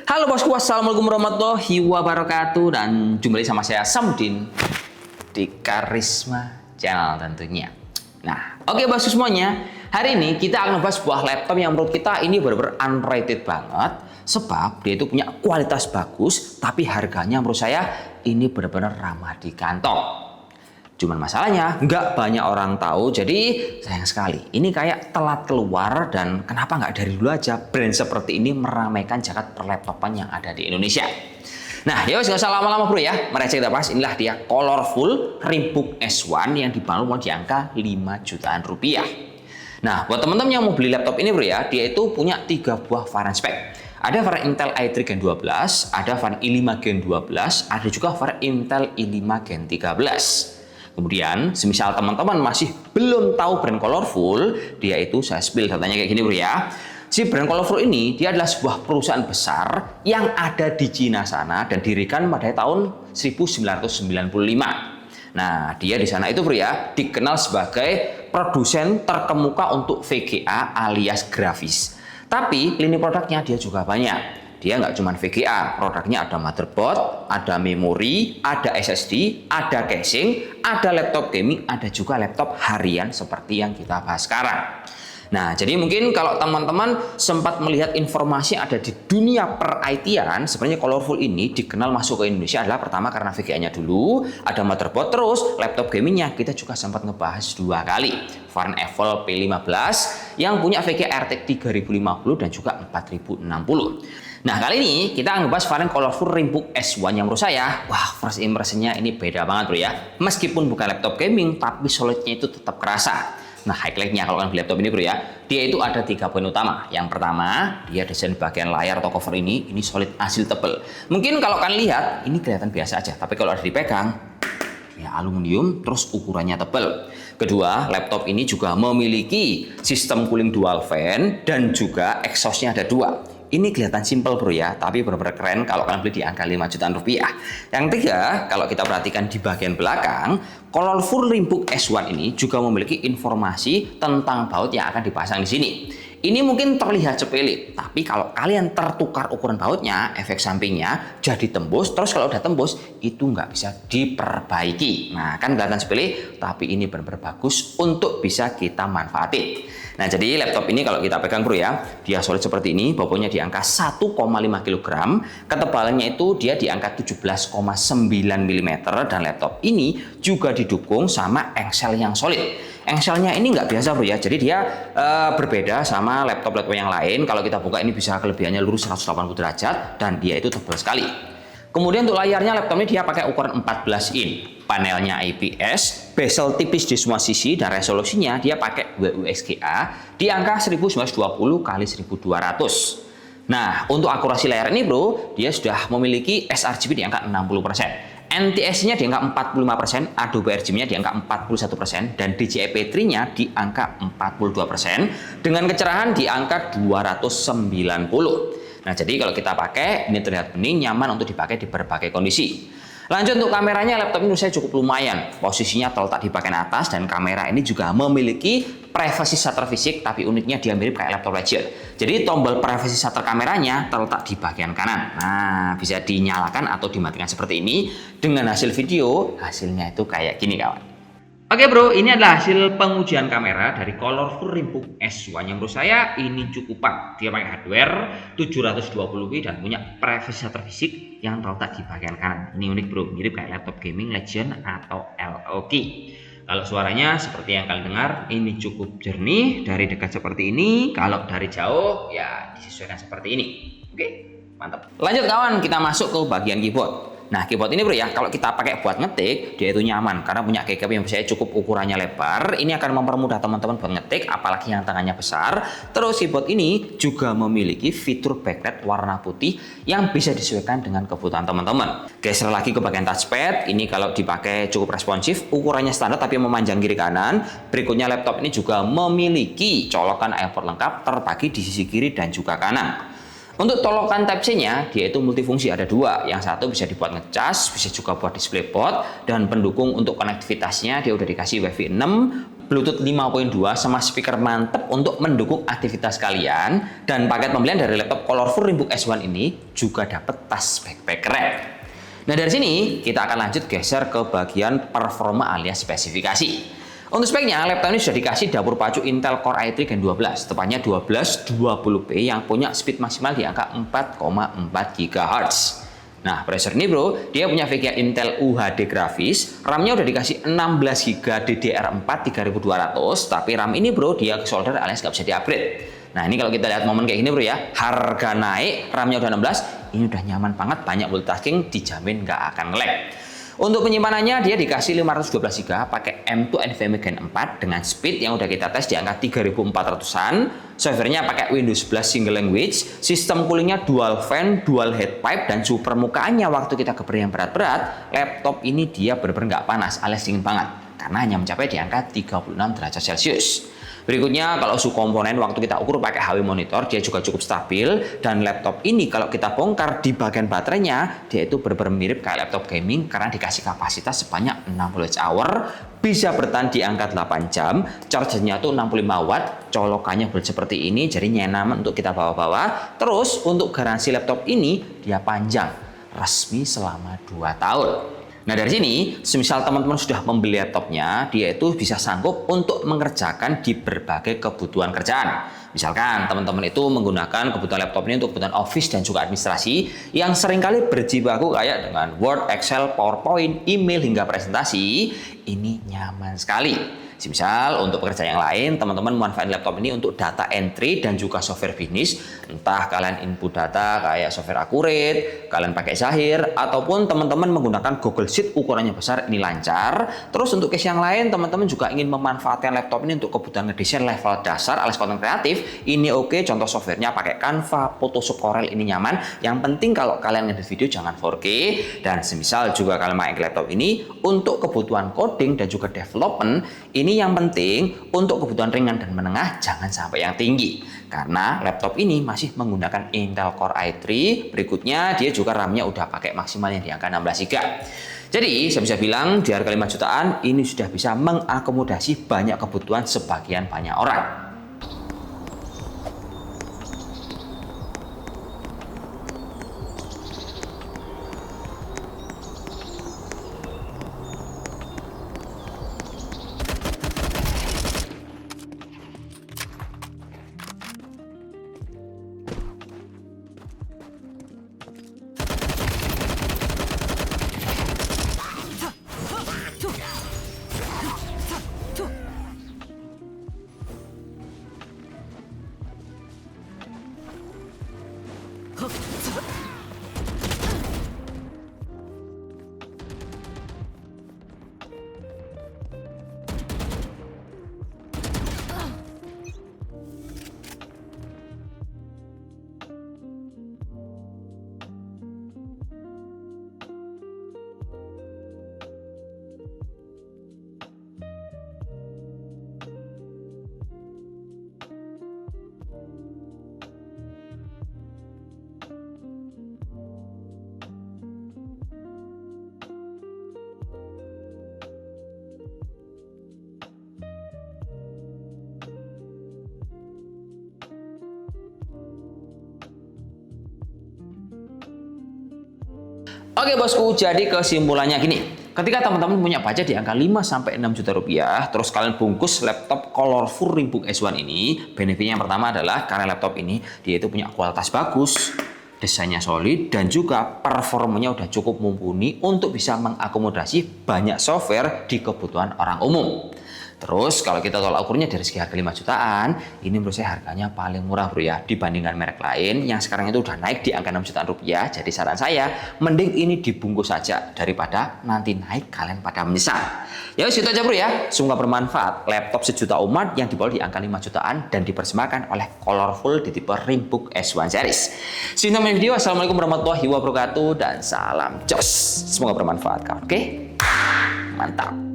Halo bosku, assalamualaikum warahmatullahi wabarakatuh. Dan jumpa lagi sama saya Samudin di Karisma Channel tentunya. Nah, oke bosku semuanya, hari ini kita akan membahas sebuah laptop yang menurut kita ini benar-benar underrated banget. Sebab dia itu punya kualitas bagus, tapi harganya menurut saya ini benar-benar ramah di kantong. Cuman masalahnya nggak banyak orang tahu, jadi sayang sekali. Ini kayak telat keluar dan kenapa nggak dari dulu aja brand seperti ini meramaikan jagat perlaptopan yang ada di Indonesia. Nah, ya nggak usah lama-lama bro ya. Mari kita bahas, inilah dia Colorful RimBook S1 yang dibangun di angka 5 jutaan rupiah. Nah, buat teman-teman yang mau beli laptop ini bro ya, dia itu punya 3 buah varian spek. Ada varian Intel i3 Gen 12, ada varian i5 Gen 12, ada juga varian Intel i5 Gen 13. Kemudian, semisal teman-teman masih belum tahu brand Colorful, dia itu saya spill datanya kayak gini bro ya. Si brand Colorful ini, dia adalah sebuah perusahaan besar yang ada di Cina sana dan didirikan pada tahun 1995. Nah, dia di sana itu bro ya, dikenal sebagai produsen terkemuka untuk VGA alias grafis. Tapi, lini produknya dia juga banyak. Dia nggak cuma VGA, produknya ada motherboard, ada memori, ada SSD, ada casing, ada laptop gaming, ada juga laptop harian seperti yang kita bahas sekarang. Nah, jadi mungkin kalau teman-teman sempat melihat informasi ada di dunia per-IT-an, sebenarnya Colorful ini dikenal masuk ke Indonesia adalah pertama karena VGA-nya dulu, ada motherboard, terus laptop gamingnya kita juga sempat ngebahas 2 kali. Varian Evolve P15 yang punya VGA RTX 3050 dan juga 4060. Nah, kali ini kita akan ngebahas varian Colorful RimBook S1 yang menurut saya, wah, first impression-nya ini beda banget bro ya. Meskipun bukan laptop gaming, tapi solidnya itu tetap kerasa. Nah, highlight-nya kalau kalian beli laptop ini bro ya, dia itu ada 3 poin utama. Yang pertama, dia desain bagian layar atau cover ini solid hasil tebel. Mungkin kalau kalian lihat, ini kelihatan biasa aja, tapi kalau ada dipegang, ya aluminium, terus ukurannya tebal. Kedua, laptop ini juga memiliki sistem cooling dual fan dan juga exhaust-nya ada 2. Ini kelihatan simple bro ya, tapi benar-benar keren kalau kalian beli di angka 5 jutaan rupiah. Yang ketiga, kalau kita perhatikan di bagian belakang, Colorful RimBook S1 ini juga memiliki informasi tentang baut yang akan dipasang di sini. Ini mungkin terlihat sepele, tapi kalau kalian tertukar ukuran bautnya, efek sampingnya jadi tembus, terus kalau udah tembus, itu nggak bisa diperbaiki. Nah, kan kelihatan sepele, tapi ini benar-benar bagus untuk bisa kita manfaatin. Nah, jadi laptop ini kalau kita pegang bro ya, dia solid seperti ini, bobotnya di angka 1,5 kg, ketebalannya itu dia di angka 17,9 mm, dan laptop ini juga didukung sama engsel yang solid. Engselnya ini nggak biasa bro ya, jadi dia berbeda sama laptop-laptop yang lain. Kalau kita buka ini bisa kelebihannya lurus 180 derajat dan dia itu tebal sekali. Kemudian untuk layarnya laptop ini dia pakai ukuran 14 in, panelnya IPS, bezel tipis di semua sisi dan resolusinya dia pakai WUSGA di angka 1920 x 1200. Nah, untuk akurasi layar ini bro, dia sudah memiliki sRGB di angka 60%. NTSC-nya di angka 45%, Adobe RGB-nya di angka 41%, dan DJI P3-nya di angka 42%, dengan kecerahan di angka 290. Nah, jadi kalau kita pakai, ini terlihat bening, nyaman untuk dipakai di berbagai kondisi. Lanjut untuk kameranya, laptop ini menurut saya cukup lumayan. Posisinya terletak di bagian atas dan kamera ini juga memiliki privacy shutter fisik, tapi uniknya dia mirip kayak laptop Ledger. Jadi tombol privacy shutter kameranya terletak di bagian kanan. Nah, bisa dinyalakan atau dimatikan seperti ini. Dengan hasil video, hasilnya itu kayak gini kawan. Oke bro, ini adalah hasil pengujian kamera dari Colorful RimBook S1 yang menurut saya ini cukup pas. Dia pakai hardware 720p dan punya privacy shutter fisik yang terletak di bagian kanan. Ini unik bro, mirip kayak laptop gaming Legend atau LOG. Kalau suaranya seperti yang kalian dengar, ini cukup jernih. Dari dekat seperti ini, kalau dari jauh ya disesuaikan seperti ini. Oke, mantap. Lanjut kawan, kita masuk ke bagian keyboard. Nah, keyboard ini bro ya, kalau kita pakai buat ngetik, dia itu nyaman karena punya keycap yang biasanya cukup ukurannya lebar. Ini akan mempermudah teman-teman buat ngetik, apalagi yang tangannya besar. Terus keyboard ini juga memiliki fitur backlight warna putih yang bisa disesuaikan dengan kebutuhan teman-teman. Geser lagi ke bagian touchpad, ini kalau dipakai cukup responsif, ukurannya standar tapi memanjang kiri kanan. Berikutnya laptop ini juga memiliki colokan airport lengkap terbagi di sisi kiri dan juga kanan. Untuk colokan Type-C-nya, dia itu multifungsi, ada 2. Yang satu bisa dibuat ngecas, bisa juga buat DisplayPort, dan pendukung untuk konektivitasnya dia udah dikasih Wi-Fi 6, Bluetooth 5.2 sama speaker mantep untuk mendukung aktivitas kalian. Dan paket pembelian dari laptop Colorful Rimbook S1 ini juga dapat tas backpack keren. Nah dari sini kita akan lanjut geser ke bagian performa alias spesifikasi. Untuk speknya, laptop ini sudah dikasih dapur pacu Intel Core i3 Gen 12, tepatnya 1220p yang punya speed maksimal di angka 4,4 GHz. Nah, processor ini bro, dia punya VGA Intel UHD grafis, RAM-nya udah dikasih 16 GB DDR4 3200, tapi RAM ini bro, dia solder alias nggak bisa di-upgrade. Nah, ini kalau kita lihat momen kayak gini bro ya, harga naik, RAM-nya udah 16, ini udah nyaman banget, banyak multitasking, dijamin nggak akan nge-lag. Untuk penyimpanannya dia dikasih 512 GB pakai M2 NVMe Gen 4 dengan speed yang udah kita tes di angka 3400-an. Softwarenya pakai Windows 11 single language, sistem coolingnya dual fan, dual heat pipe, dan suhu permukaannya waktu kita keber yang berat-berat, laptop ini dia benar-benar nggak panas alias dingin banget karena hanya mencapai di angka 36 derajat Celcius. Berikutnya, kalau suhu komponen waktu kita ukur pakai HW monitor, dia juga cukup stabil. Dan laptop ini kalau kita bongkar di bagian baterainya, dia itu benar-benar mirip kayak laptop gaming karena dikasih kapasitas sebanyak 60 Wh, bisa bertahan di angka 8 jam, chargernya tuh 65 watt, colokannya bulat seperti ini, jadi nyaman untuk kita bawa-bawa. Terus untuk garansi laptop ini, dia panjang, resmi selama 2 tahun. Nah dari sini, semisal teman-teman sudah membeli laptopnya, dia itu bisa sanggup untuk mengerjakan di berbagai kebutuhan kerjaan. Misalkan teman-teman itu menggunakan kebutuhan laptop ini untuk kebutuhan office dan juga administrasi yang seringkali berjibaku kayak dengan Word, Excel, PowerPoint, email hingga presentasi, ini nyaman sekali. Misal untuk pekerjaan yang lain, teman-teman memanfaatkan laptop ini untuk data entry dan juga software bisnis. Entah kalian input data kayak software Accurate, kalian pakai Zahir, ataupun teman-teman menggunakan Google Sheet ukurannya besar, ini lancar. Terus untuk case yang lain, teman-teman juga ingin memanfaatkan laptop ini untuk kebutuhan ngedesain level dasar alias konten kreatif, ini oke. Contoh softwarenya pakai Canva, Photoshop, Corel, ini nyaman. Yang penting kalau kalian ngedit video jangan 4K. Dan semisal juga kalian pakai laptop ini untuk kebutuhan coding dan juga development, ini yang penting untuk kebutuhan ringan dan menengah jangan sampai yang tinggi karena laptop ini masih menggunakan Intel Core i3. Berikutnya dia juga RAM-nya udah pakai maksimal yang di angka 16 GB. Jadi saya bisa bilang di harga 5 jutaan ini sudah bisa mengakomodasi banyak kebutuhan sebagian banyak orang. Oke bosku, jadi kesimpulannya gini. Ketika teman-teman punya budget di angka 5-6 juta rupiah, terus kalian bungkus laptop Colorful Rimbook S1 ini, benefitnya yang pertama adalah karena laptop ini dia itu punya kualitas bagus, desainnya solid, dan juga performanya udah cukup mumpuni untuk bisa mengakomodasi banyak software di kebutuhan orang umum. Terus kalau kita tolak ukurnya dari segi harga 5 jutaan, ini menurut saya harganya paling murah bro ya dibandingkan merek lain yang sekarang itu udah naik di angka 6 jutaan rupiah. Jadi saran saya mending ini dibungkus saja daripada nanti naik kalian pada menyesal. Ya wis itu aja bro ya. Semoga bermanfaat. Laptop sejuta umat yang dijual di angka 5 jutaan dan dipersembahkan oleh Colorful di tipe Rimbook S1 series. See you in the next video. Assalamualaikum warahmatullahi wabarakatuh dan salam jos. Semoga bermanfaat kawan. Oke? Mantap.